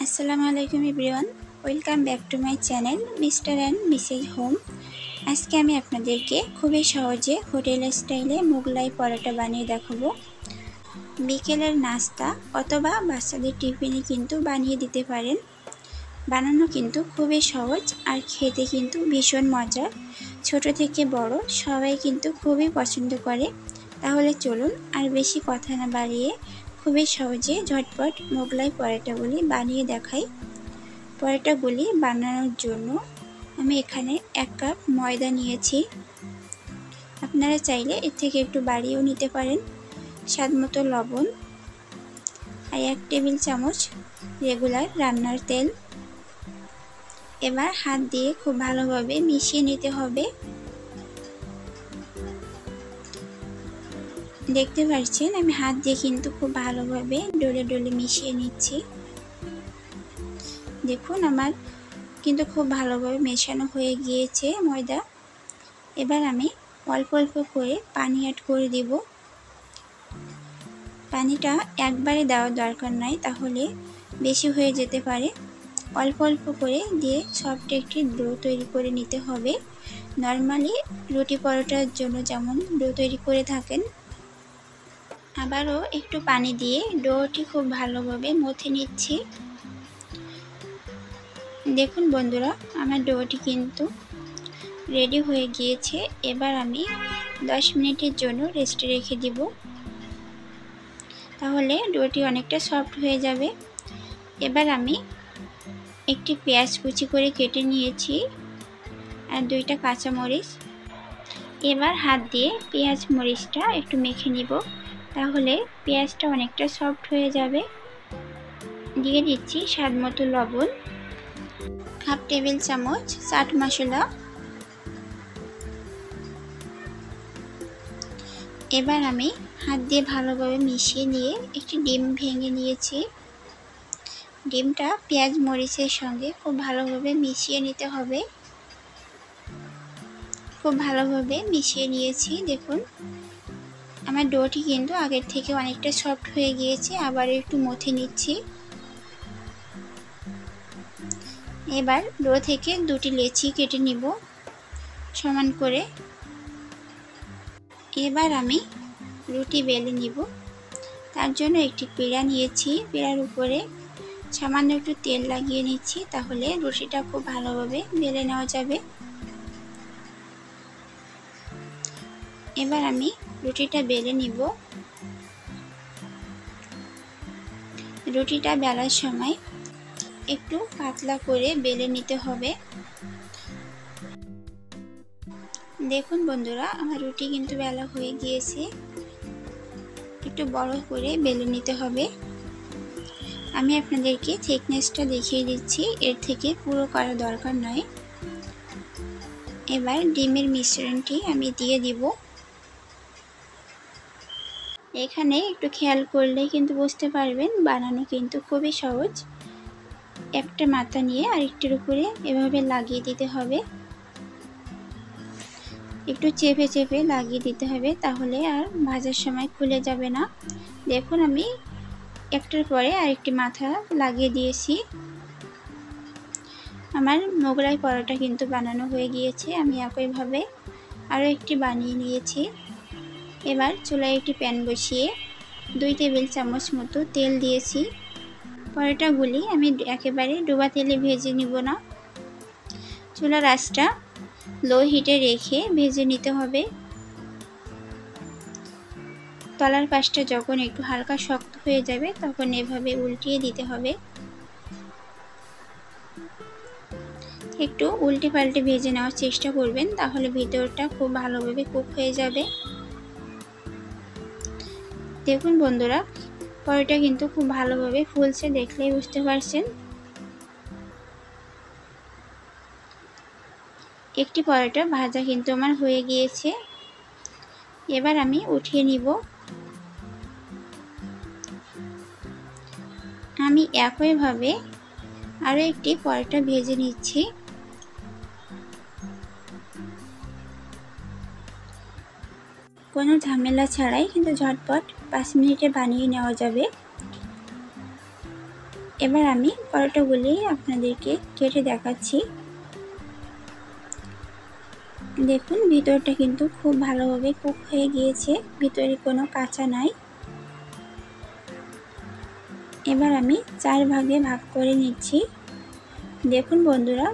আসসালামু আলাইকুম everyone, welcome back to my channel mister and Mrs home. আজকে আমি আপনাদেরকে খুবই সহজে হোটেল স্টাইলে মোগলাই পরোটা বানিয়ে দেখাবো। বিকেলের নাস্তা অথবা বাচ্চাদের টিফিনে কিন্তু বানিয়ে দিতে পারেন। বানানো কিন্তু খুবই সহজ আর খেতে কিন্তু ভীষণ মজার। ছোট থেকে বড় সবাই কিন্তু খুবই পছন্দ করে। তাহলে চলুন আর বেশি কথা না বাড়িয়ে খুবই সহজে ঝটপট মোগলাই পরোটাগুলি বানিয়ে দেখাই। পরোটাগুলি বানানোর জন্য আমি এখানে 1 কাপ ময়দা নিয়েছি। আপনারা চাইলে এর থেকে একটু বাড়িয়েও নিতে পারেন। স্বাদমতো লবণ আর 1 টেবিল চামচ রেগুলার রান্নার তেল। এবার হাত দিয়ে খুব ভালোভাবে মিশিয়ে নিতে হবে। দেখতে পাচ্ছেন আমি হাত দিয়ে কিন্তু খুব ভালোভাবে ডলে ডলে মিশিয়ে নিচ্ছি। দেখুন আমার কিন্তু খুব ভালোভাবে মেশানো হয়ে গিয়েছে ময়দা। এবার আমি অল্প অল্প করে পানি অ্যাড করে দিব। পানিটা একবারে দেওয়ার দরকার নাই, তাহলে বেশি হয়ে যেতে পারে। অল্প অল্প করে দিয়ে সফট একটি ডো তৈরি করে নিতে হবে। নর্মালি রুটি পরোটার জন্য যেমন ডো তৈরি করে থাকেন, আবারও একটু পানি দিয়ে ডোটি খুব ভালোভাবে মথে নিচ্ছি। দেখুন বন্ধুরা, আমার ডোটি কিন্তু রেডি হয়ে গিয়েছে। এবার আমি 10 মিনিটের জন্য রেস্টে রেখে দিব, তাহলে ডোটি অনেকটা সফট হয়ে যাবে। এবার আমি একটি পেঁয়াজ কুচি করে কেটে নিয়েছি আর 2টা কাঁচামরিচ। এবার হাত দিয়ে পেঁয়াজ মরিচটা একটু মেখে নিব, তাহলে পেঁয়াজটা অনেকটা সফট হয়ে যাবে। দিয়ে দিচ্ছি স্বাদমতো লবণ, 1/2 টেবিল চামচ চাট মশলা। এবার আমি হাত দিয়ে ভালোভাবে মিশিয়ে নিয়ে একটি ডিম ভেঙে নিয়েছি। ডিমটা পেঁয়াজ মরিচের সঙ্গে খুব ভালোভাবে মিশিয়ে নিতে হবে। খুব ভালোভাবে মিশিয়ে নিয়েছি। দেখুন আমার ডোটি কিন্তু আগের থেকে অনেকটা সফট হয়ে গিয়েছে। আবার একটু মথে নিচ্ছি। এবার ডো থেকে 2টি লেচি কেটে নিব সমান করে। এবার আমি রুটি বেলে নিব। তার জন্য একটি পিঁড়া নিয়েছি। পিঁড়ার উপরে সামান্য একটু তেল লাগিয়ে নিচ্ছি, তাহলে রুটিটা খুব ভালোভাবে বেলে নেওয়া যাবে। এবার আমি রুটিটা বেলে নিব। রুটিটা বেলার সময় একটু পাতলা করে বেলে নিতে হবে। দেখুন বন্ধুরা, আমার রুটি কিন্তু বেলা হয়ে গিয়েছে। একটু বড় করে বেলে নিতে হবে। আমি আপনাদেরকে থিকনেসটা দেখিয়ে দিচ্ছি, এর থেকে পুরো করা দরকার নয়। এবার ডিমের মিশ্রণটি আমি দিয়ে দিব। এখানে একটু খেয়াল করলে কিন্তু বুঝতে পারবেন বানানো কিন্তু খুবই সহজ। একটা মাথা নিয়ে আরেকটির উপরে এভাবে লাগিয়ে দিতে হবে। একটু চেপে চেপে লাগিয়ে দিতে হবে, তাহলে আর ভাজার সময় খুলে যাবে না। দেখুন আমি একটার পরে আরেকটি মাথা লাগিয়ে দিয়েছি। আমার মোগলাই পরোটা কিন্তু বানানো হয়ে গিয়েছে। আমি একইভাবে আরও একটি বানিয়ে নিয়েছি। এবার চুলায় একটি প্যান বসিয়ে 2 টেবিল চামচ মতো তেল দিয়েছি। পরোটাগুলি আমি একেবারে ডোবা তেলে ভেজে নিব না। চুলার আঁচটা লো হিটে রেখে ভেজে নিতে হবে। তলার পাশটা যখন একটু হালকা শক্ত হয়ে যাবে, তখন এভাবে উল্টিয়ে দিতে হবে। একটু উল্টে পাল্টে ভেজে নেওয়ার চেষ্টা করবেন, তাহলে ভিতরটা খুব ভালোভাবে কুক হয়ে যাবে। দেখুন বন্ধুরা, পরোটা কিন্তু খুব ভালোভাবে ফুলছে, দেখলেই বুঝতে পারছেন। একটি পরোটা ভাজা কিন্তু আমার হয়ে গিয়েছে। এবার আমি উঠিয়ে নিব। আমি একইভাবে আরও একটি পরোটা ভেজে নিচ্ছি। কোনো ঝামেলা ছাড়াই কিন্তু ঝটপট 5 মিনিটে বানিয়ে নেওয়া যাবে। এবার আমি পরোটাগুলি আপনাদেরকে কেটে দেখাচ্ছি। দেখুন ভিতরটা কিন্তু খুব ভালোভাবে কুক হয়ে গিয়েছে, ভিতরে কোনো কাঁচা নাই। এবার আমি 4 ভাগে ভাগ করে নিচ্ছি। দেখুন বন্ধুরা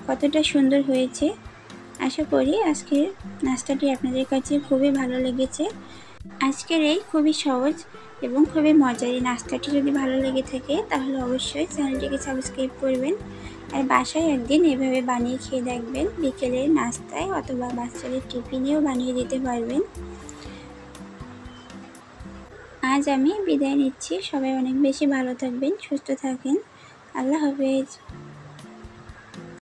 কতটা সুন্দর হয়েছে। আশা করি আজকের নাস্তাটি আপনাদের কাছে খুবই ভালো লেগেছে। আজকের এই খুবই সহজ এবং খুবই মজার এই নাস্তাটি যদি ভালো লেগে থাকে তাহলে অবশ্যই চ্যানেলটিকে সাবস্ক্রাইব করবেন। আর বাসায় একদিন এভাবে বানিয়ে খেয়ে দেখবেন, বিকেলের নাস্তায় অথবা বাচ্চাদের টিফিনেও বানিয়ে দিতে পারবেন। আজ আমি বিদায় নিচ্ছি। সবাই অনেক বেশি ভালো থাকবেন, সুস্থ থাকেন। আল্লাহ হাফেজ।